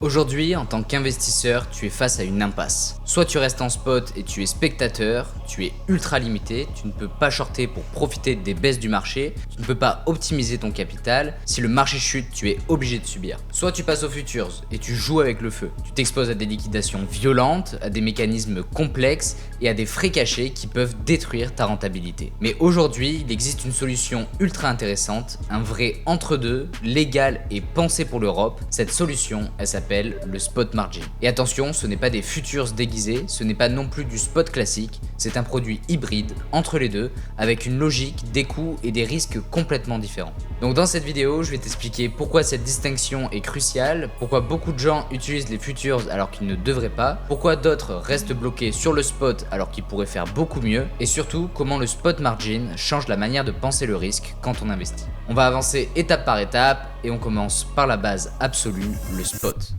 Aujourd'hui, en tant qu'investisseur, tu es face à une impasse. Soit tu restes en spot et tu es spectateur, tu es ultra limité, tu ne peux pas shorter pour profiter des baisses du marché, tu ne peux pas optimiser ton capital, si le marché chute, tu es obligé de subir. Soit tu passes aux futures et tu joues avec le feu. Tu t'exposes à des liquidations violentes, à des mécanismes complexes et à des frais cachés qui peuvent détruire ta rentabilité. Mais aujourd'hui, il existe une solution ultra intéressante, un vrai entre-deux, légal et pensé pour l'Europe. Cette solution, elle s'appelle le spot margin. Et attention, ce n'est pas des futures déguisés, ce n'est pas non plus du spot classique, c'est un produit hybride entre les deux avec une logique, des coûts et des risques complètement différents. Donc dans cette vidéo, je vais t'expliquer pourquoi cette distinction est cruciale, pourquoi beaucoup de gens utilisent les futures alors qu'ils ne devraient pas, pourquoi d'autres restent bloqués sur le spot alors qu'ils pourraient faire beaucoup mieux, et surtout comment le spot margin change la manière de penser le risque quand on investit. On va avancer étape par étape et on commence par la base absolue, le spot.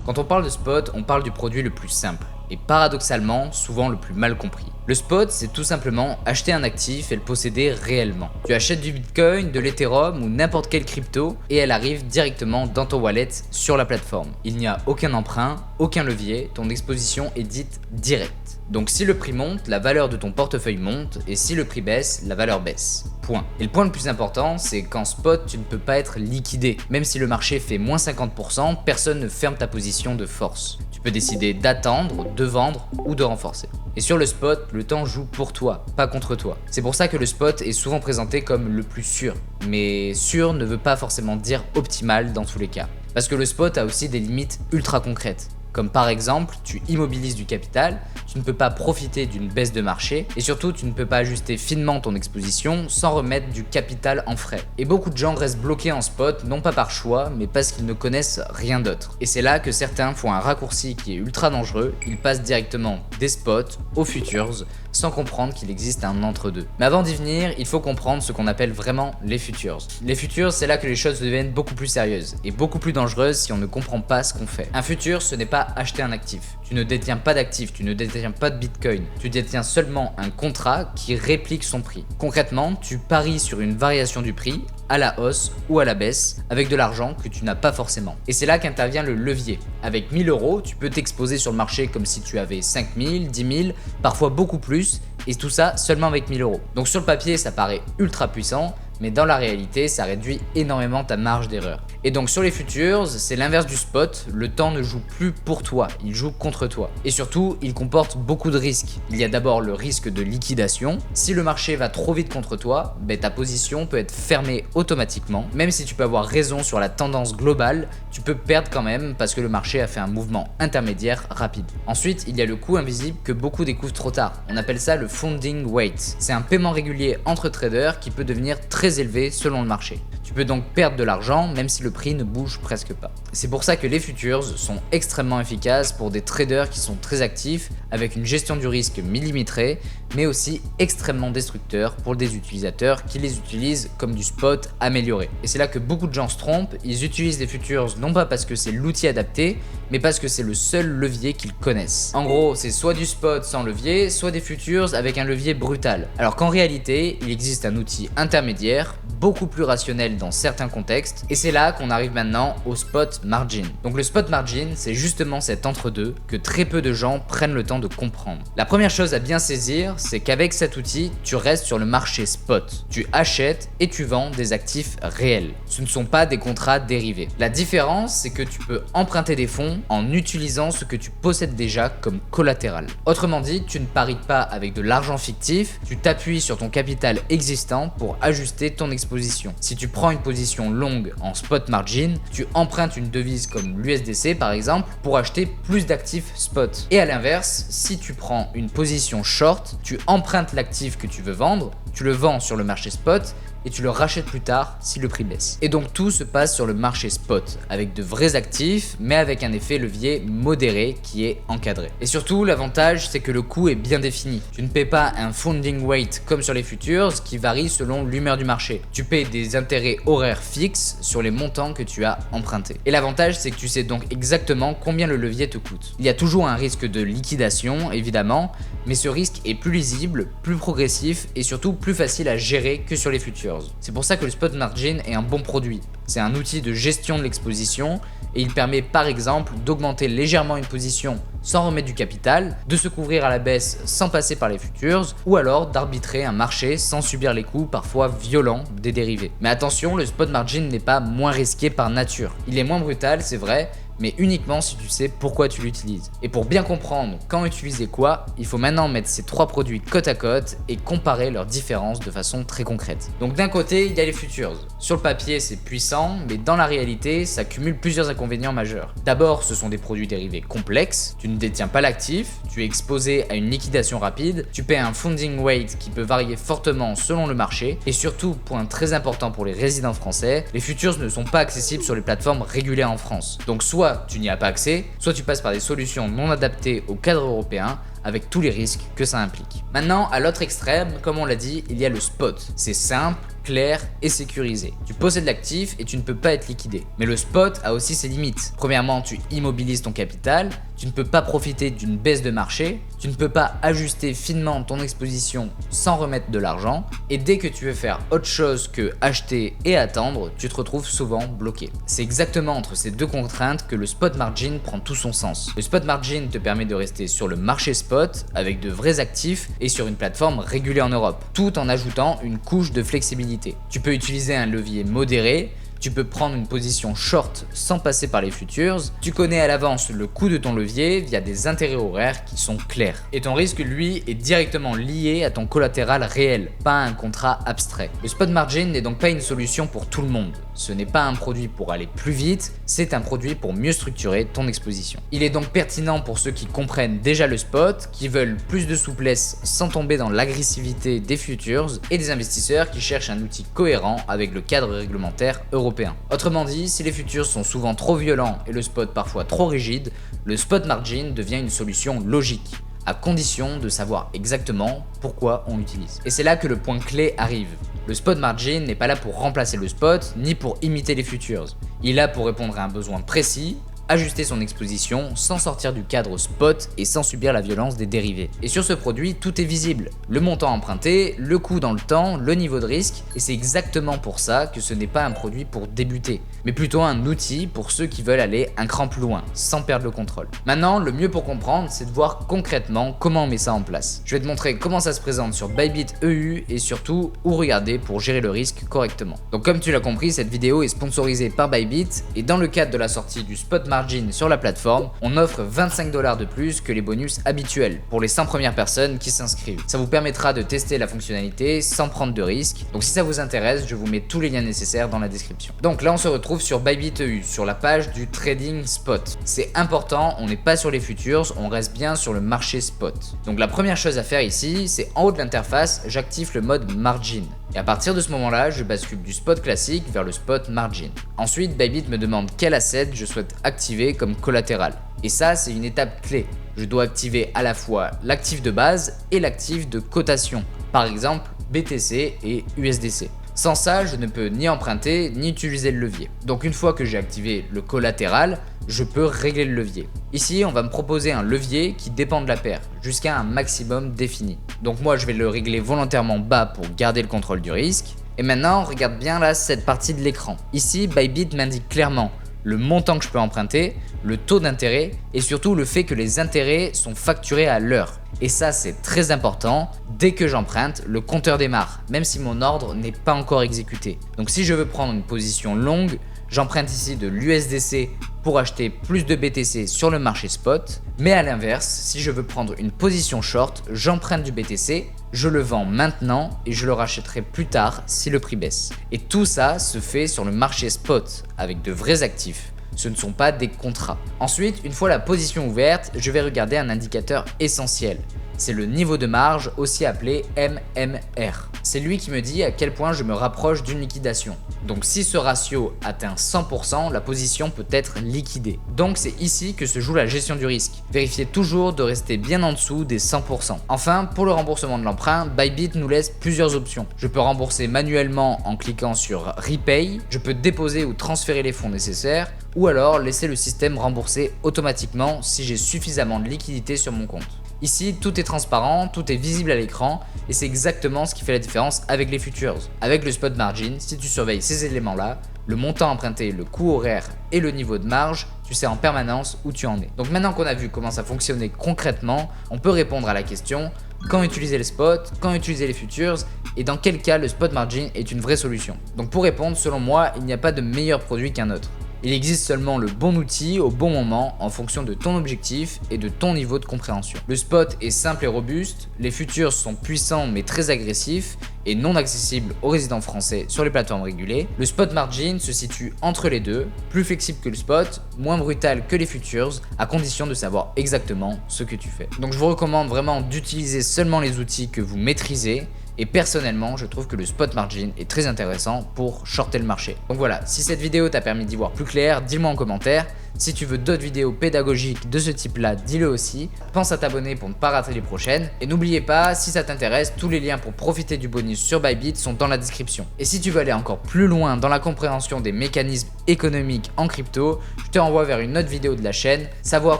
Quand on parle de spot, on parle du produit le plus simple et paradoxalement souvent le plus mal compris. Le spot, c'est tout simplement acheter un actif et le posséder réellement. Tu achètes du Bitcoin, de l'Ethereum ou n'importe quelle crypto et elle arrive directement dans ton wallet sur la plateforme. Il n'y a aucun emprunt, aucun levier, ton exposition est dite directe. Donc si le prix monte, la valeur de ton portefeuille monte et si le prix baisse, la valeur baisse. Point. Et le point le plus important, c'est qu'en spot, tu ne peux pas être liquidé. Même si le marché fait moins 50%, personne ne ferme ta position de force. Tu peux décider d'attendre, de vendre ou de renforcer. Et sur le spot, le temps joue pour toi, pas contre toi. C'est pour ça que le spot est souvent présenté comme le plus sûr. Mais sûr ne veut pas forcément dire optimal dans tous les cas. Parce que le spot a aussi des limites ultra concrètes. Comme par exemple, tu immobilises du capital, tu ne peux pas profiter d'une baisse de marché et surtout tu ne peux pas ajuster finement ton exposition sans remettre du capital en frais. Et beaucoup de gens restent bloqués en spot, non pas par choix, mais parce qu'ils ne connaissent rien d'autre. Et c'est là que certains font un raccourci qui est ultra dangereux, ils passent directement des spots aux futures sans comprendre qu'il existe un entre-deux. Mais avant d'y venir, il faut comprendre ce qu'on appelle vraiment les futures. Les futures, c'est là que les choses deviennent beaucoup plus sérieuses et beaucoup plus dangereuses si on ne comprend pas ce qu'on fait. Un futur, ce n'est pas acheter un actif. Tu ne détiens pas d'actif, tu ne détiens pas de Bitcoin. Tu détiens seulement un contrat qui réplique son prix. Concrètement, tu paries sur une variation du prix à la hausse ou à la baisse avec de l'argent que tu n'as pas forcément. Et c'est là qu'intervient le levier. Avec 1000 €, tu peux t'exposer sur le marché comme si tu avais 5000, 10 000, parfois beaucoup plus, et tout ça seulement avec 1000 €. Donc sur le papier, ça paraît ultra puissant, mais dans la réalité, ça réduit énormément ta marge d'erreur. Et donc sur les futures, c'est l'inverse du spot, le temps ne joue plus pour toi, il joue contre toi. Et surtout, il comporte beaucoup de risques. Il y a d'abord le risque de liquidation. Si le marché va trop vite contre toi, ta position peut être fermée automatiquement. Même si tu peux avoir raison sur la tendance globale, tu peux perdre quand même parce que le marché a fait un mouvement intermédiaire rapide. Ensuite, il y a le coût invisible que beaucoup découvrent trop tard. On appelle ça le funding weight. C'est un paiement régulier entre traders qui peut devenir très élevé selon le marché. Tu peux donc perdre de l'argent même si le prix ne bouge presque pas. C'est pour ça que les futures sont extrêmement efficaces pour des traders qui sont très actifs avec une gestion du risque millimétrée, mais aussi extrêmement destructeurs pour des utilisateurs qui les utilisent comme du spot amélioré. Et c'est là que beaucoup de gens se trompent, ils utilisent les futures non pas parce que c'est l'outil adapté, mais parce que c'est le seul levier qu'ils connaissent. En gros, c'est soit du spot sans levier, soit des futures avec un levier brutal. Alors qu'en réalité, il existe un outil intermédiaire, beaucoup plus rationnel dans certains contextes, et c'est là qu'on arrive maintenant au spot margin. Donc le spot margin, c'est justement cet entre-deux que très peu de gens prennent le temps de comprendre. La première chose à bien saisir, c'est qu'avec cet outil, tu restes sur le marché spot. Tu achètes et tu vends des actifs réels. Ce ne sont pas des contrats dérivés. La différence, c'est que tu peux emprunter des fonds en utilisant ce que tu possèdes déjà comme collatéral. Autrement dit, tu ne paries pas avec de l'argent fictif, tu t'appuies sur ton capital existant pour ajuster ton exposition. Si tu prends une position longue en spot margin, tu empruntes une devise comme l'USDC par exemple pour acheter plus d'actifs spot. Et à l'inverse, si tu prends une position short, tu empruntes l'actif que tu veux vendre, tu le vends sur le marché spot et tu le rachètes plus tard si le prix baisse. Et donc tout se passe sur le marché spot, avec de vrais actifs, mais avec un effet levier modéré qui est encadré. Et surtout, l'avantage, c'est que le coût est bien défini. Tu ne paies pas un funding weight comme sur les futures qui varie selon l'humeur du marché. Tu paies des intérêts horaires fixes sur les montants que tu as empruntés. Et l'avantage, c'est que tu sais donc exactement combien le levier te coûte. Il y a toujours un risque de liquidation, évidemment, mais ce risque est plus lisible, plus progressif et surtout plus facile à gérer que sur les futures. futures. C'est pour ça que le spot margin est un bon produit. C'est un outil de gestion de l'exposition et il permet par exemple d'augmenter légèrement une position sans remettre du capital, de se couvrir à la baisse sans passer par les futures ou alors d'arbitrer un marché sans subir les coûts parfois violents des dérivés. Mais attention, le spot margin n'est pas moins risqué par nature. Il est moins brutal, c'est vrai, mais uniquement si tu sais pourquoi tu l'utilises. Et pour bien comprendre quand utiliser quoi, il faut maintenant mettre ces trois produits côte à côte et comparer leurs différences de façon très concrète. Donc d'un côté, il y a les futures. Sur le papier, c'est puissant, mais dans la réalité, ça cumule plusieurs inconvénients majeurs. D'abord, ce sont des produits dérivés complexes, tu ne détiens pas l'actif, tu es exposé à une liquidation rapide, tu paies un funding rate qui peut varier fortement selon le marché, et surtout, point très important pour les résidents français, les futures ne sont pas accessibles sur les plateformes régulées en France. Donc soit tu n'y as pas accès, soit tu passes par des solutions non adaptées au cadre européen avec tous les risques que ça implique. Maintenant, à l'autre extrême, comme on l'a dit, il y a le spot. C'est simple, clair et sécurisé. Tu possèdes l'actif et tu ne peux pas être liquidé. Mais le spot a aussi ses limites. Premièrement, tu immobilises ton capital, tu ne peux pas profiter d'une baisse de marché, tu ne peux pas ajuster finement ton exposition sans remettre de l'argent, et dès que tu veux faire autre chose que acheter et attendre, tu te retrouves souvent bloqué. C'est exactement entre ces deux contraintes que le spot margin prend tout son sens. Le spot margin te permet de rester sur le marché spot avec de vrais actifs et sur une plateforme régulée en Europe, tout en ajoutant une couche de flexibilité. Tu peux utiliser un levier modéré, tu peux prendre une position short sans passer par les futures, tu connais à l'avance le coût de ton levier via des intérêts horaires qui sont clairs. Et ton risque, lui, est directement lié à ton collatéral réel, pas à un contrat abstrait. Le spot margin n'est donc pas une solution pour tout le monde. Ce n'est pas un produit pour aller plus vite, c'est un produit pour mieux structurer ton exposition. Il est donc pertinent pour ceux qui comprennent déjà le spot, qui veulent plus de souplesse sans tomber dans l'agressivité des futures, et des investisseurs qui cherchent un outil cohérent avec le cadre réglementaire européen. Autrement dit, si les futures sont souvent trop violents et le spot parfois trop rigide, le spot margin devient une solution logique, à condition de savoir exactement pourquoi on l'utilise. Et c'est là que le point clé arrive. Le spot margin n'est pas là pour remplacer le spot, ni pour imiter les futures. Il est là pour répondre à un besoin précis, ajuster son exposition sans sortir du cadre spot et sans subir la violence des dérivés. Et sur ce produit, tout est visible. Le montant emprunté, le coût dans le temps, le niveau de risque, et c'est exactement pour ça que ce n'est pas un produit pour débuter, mais plutôt un outil pour ceux qui veulent aller un cran plus loin, sans perdre le contrôle. Maintenant, le mieux pour comprendre, c'est de voir concrètement comment on met ça en place. Je vais te montrer comment ça se présente sur Bybit EU et surtout où regarder pour gérer le risque correctement. Donc comme tu l'as compris, cette vidéo est sponsorisée par Bybit et dans le cadre de la sortie du spot margin sur la plateforme, on offre 25 $ de plus que les bonus habituels pour les 100 premières personnes qui s'inscrivent. Ça vous permettra de tester la fonctionnalité sans prendre de risques. Donc si ça vous intéresse, je vous mets tous les liens nécessaires dans la description. Donc là on se retrouve sur Bybit EU, sur la page du trading spot. C'est important, on n'est pas sur les futures, on reste bien sur le marché spot. Donc la première chose à faire ici, c'est en haut de l'interface, j'active le mode margin. Et à partir de ce moment-là, je bascule du spot classique vers le spot margin. Ensuite, Bybit me demande quel asset je souhaite activer comme collatéral. Et ça, c'est une étape clé. Je dois activer à la fois l'actif de base et l'actif de cotation. Par exemple, BTC et USDC. Sans ça, je ne peux ni emprunter ni utiliser le levier. Donc une fois que j'ai activé le collatéral, je peux régler le levier. Ici, on va me proposer un levier qui dépend de la paire, jusqu'à un maximum défini. Donc moi, je vais le régler volontairement bas pour garder le contrôle du risque. Et maintenant, regarde bien là cette partie de l'écran. Ici, Bybit m'indique clairement le montant que je peux emprunter, le taux d'intérêt et surtout le fait que les intérêts sont facturés à l'heure. Et ça, c'est très important. Dès que j'emprunte, le compteur démarre, même si mon ordre n'est pas encore exécuté. Donc si je veux prendre une position longue, j'emprunte ici de l'USDC pour acheter plus de BTC sur le marché spot. Mais à l'inverse, si je veux prendre une position short, j'emprunte du BTC, je le vends maintenant et je le rachèterai plus tard si le prix baisse. Et tout ça se fait sur le marché spot avec de vrais actifs. Ce ne sont pas des contrats. Ensuite, une fois la position ouverte, je vais regarder un indicateur essentiel. C'est le niveau de marge, aussi appelé MMR. C'est lui qui me dit à quel point je me rapproche d'une liquidation. Donc si ce ratio atteint 100%, la position peut être liquidée. Donc c'est ici que se joue la gestion du risque. Vérifiez toujours de rester bien en dessous des 100%. Enfin, pour le remboursement de l'emprunt, Bybit nous laisse plusieurs options. Je peux rembourser manuellement en cliquant sur Repay, je peux déposer ou transférer les fonds nécessaires, ou alors laisser le système rembourser automatiquement si j'ai suffisamment de liquidité sur mon compte. Ici, tout est transparent, tout est visible à l'écran et c'est exactement ce qui fait la différence avec les futures. Avec le spot margin, si tu surveilles ces éléments-là, le montant emprunté, le coût horaire et le niveau de marge, tu sais en permanence où tu en es. Donc maintenant qu'on a vu comment ça fonctionnait concrètement, on peut répondre à la question quand utiliser les spots, quand utiliser les futures et dans quel cas le spot margin est une vraie solution. Donc pour répondre, selon moi, il n'y a pas de meilleur produit qu'un autre. Il existe seulement le bon outil au bon moment en fonction de ton objectif et de ton niveau de compréhension. Le spot est simple et robuste, les futures sont puissants mais très agressifs et non accessibles aux résidents français sur les plateformes régulées. Le spot margin se situe entre les deux, plus flexible que le spot, moins brutal que les futures, à condition de savoir exactement ce que tu fais. Donc je vous recommande vraiment d'utiliser seulement les outils que vous maîtrisez. Et personnellement, je trouve que le spot margin est très intéressant pour shorter le marché. Donc voilà, si cette vidéo t'a permis d'y voir plus clair, dis-le-moi en commentaire. Si tu veux d'autres vidéos pédagogiques de ce type-là, dis-le aussi. Pense à t'abonner pour ne pas rater les prochaines. Et n'oubliez pas, si ça t'intéresse, tous les liens pour profiter du bonus sur Bybit sont dans la description. Et si tu veux aller encore plus loin dans la compréhension des mécanismes économiques en crypto, je te renvoie vers une autre vidéo de la chaîne, savoir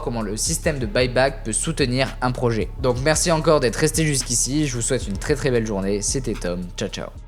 comment le système de buyback peut soutenir un projet. Donc merci encore d'être resté jusqu'ici, je vous souhaite une très belle journée, c'était Tom, ciao ciao.